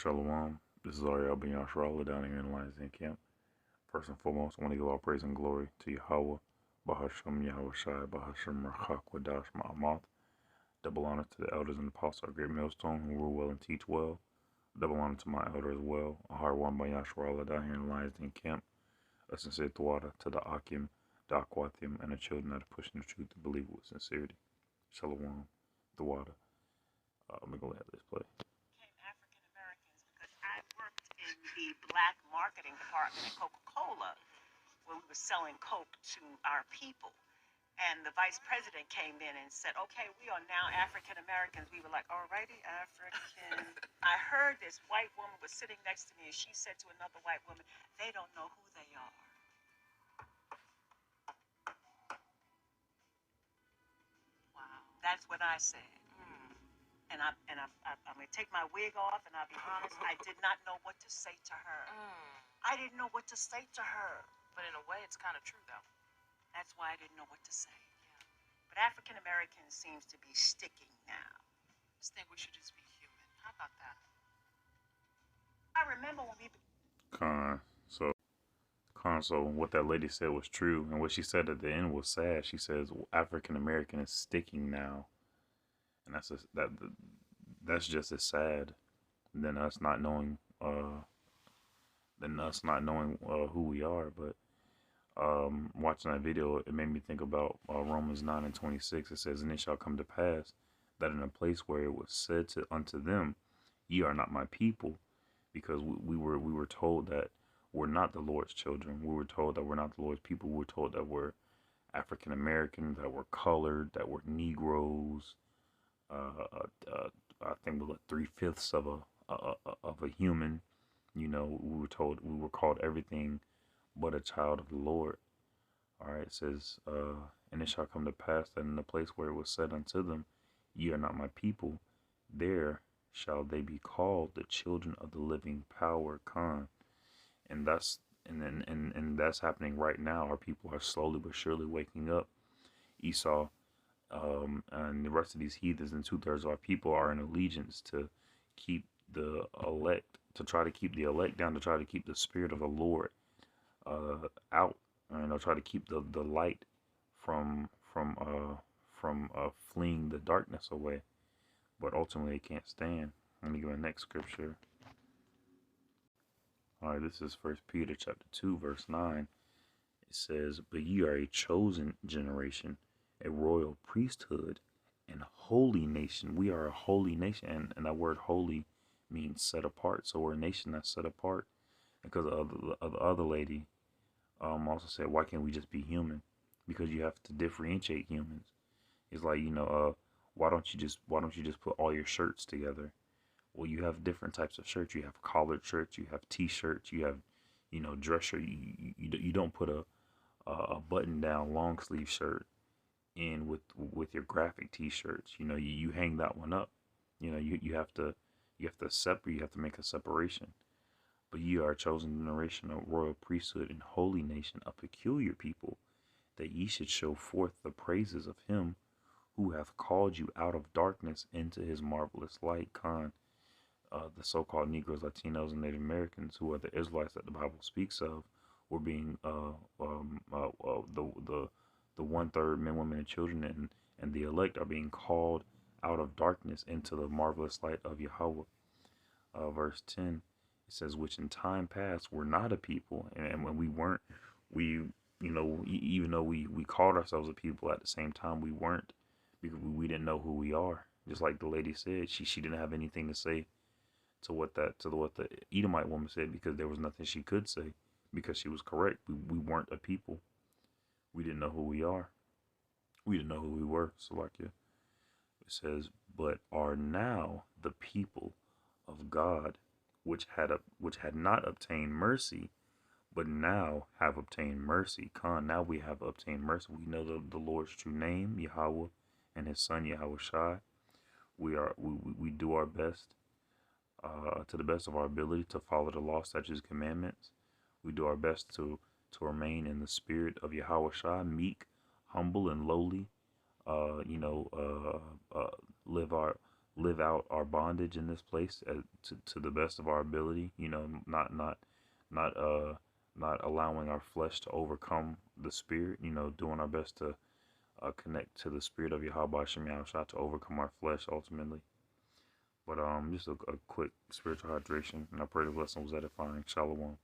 Shalom. This is Ariel Ben Yashar down here in Lions Den Camp. First and foremost, I want to give all praise and glory to Yahweh, Bahashem Yahweh Shai, Bahashem Rachak Wadash Ma'amath. Double honor to the elders and apostles of Great Millstone who rule well and teach well. Double honor to my elder as well, a hard one by Yashar down here in Lions Den Camp. A sincere thwada to the Akim, the Akwathim, and the children that are pushing the truth to believe with sincerity. Shalom, thwada. Let me go ahead, let's play. African Americans because I worked in the black marketing department at Coca-Cola when we were selling Coke to our people. And the vice president came in and said, okay, we are now African Americans. We were like, alrighty, African. I heard this white woman was sitting next to me and she said to another white woman, they don't know who they are. Wow. That's what I said. And I'm going to take my wig off, and I'll be honest, I did not know what to say to her. I didn't know what to say to her. But in a way, it's kind of true, though. That's why I didn't know what to say. Yeah. But African Americans seems to be sticking now. I just think we should just be human. How about that? I remember when we... So what that lady said was true, and what she said at the end was sad. She says African American is sticking now. And that's just as sad than us not knowing who we are. But watching that video, it made me think about Romans 9:26. It says, "And it shall come to pass that in a place where it was said unto them, ye are not my people," because we were told that we're not the Lord's children. We were told that we're not the Lord's people. We were told that we're African Americans, that we're colored, that we're Negroes. I think we're 3/5 of a human. You know, we were called everything but a child of the Lord. All right, it says, and it shall come to pass that in the place where it was said unto them, ye are not my people, there shall they be called the children of the living power. And that's happening right now. Our people are slowly but surely waking up. Esau and the rest of these heathens and 2/3 of our people are in allegiance to keep the elect, to try to keep the elect down, to try to keep the spirit of the Lord out, and try to keep the light from fleeing the darkness away. But ultimately, it can't stand. Let me go to the next scripture. All right, this is 1 Peter chapter 2, verse 9. It says, "But ye are a chosen generation, a royal priesthood, and holy nation." We are a holy nation, and that word holy means set apart. So we're a nation that's set apart. Because the other lady also said, why can't we just be human? Because you have to differentiate humans. It's like, why don't you just put all your shirts together? Well, you have different types of shirts. You have collared shirts, you have t-shirts, you have, dress shirt. You don't put a button-down long sleeve shirt in with your graphic t-shirts. You hang that one up. You have to separate. You have to make a separation. But ye are a chosen generation, a royal priesthood, and holy nation, a peculiar people, that ye should show forth the praises of him who hath called you out of darkness into his marvelous light. The so-called Negroes, Latinos, and Native Americans, who are the Israelites that the Bible speaks of, were being the 1/3 men, women, and children, and the elect are being called out of darkness into the marvelous light of Yahweh. Verse 10, it says, "Which in time past were not a people," and when we weren't, even though we called ourselves a people, at the same time we weren't, because we didn't know who we are. Just like the lady said, she didn't have anything to say to what the Edomite woman said, because there was nothing she could say, because she was correct. We weren't a people. We didn't know who we are. We didn't know who we were. So like it says, "But are now the people of God, which had not obtained mercy, but now have obtained mercy." Now we have obtained mercy. We know the Lord's true name, Yahweh, and his son Yahweh Shai. We do our best, to the best of our ability, to follow the law, statutes, commandments. We do our best to remain in the spirit of Yahweh Shai, meek, humble, and lowly. Live live out our bondage in this place to the best of our ability. You know, not not allowing our flesh to overcome the spirit. You know, doing our best to connect to the spirit of Yahweh Shem Yahushua to overcome our flesh ultimately. But just a quick spiritual hydration, and I pray the lesson was edifying. Shalom.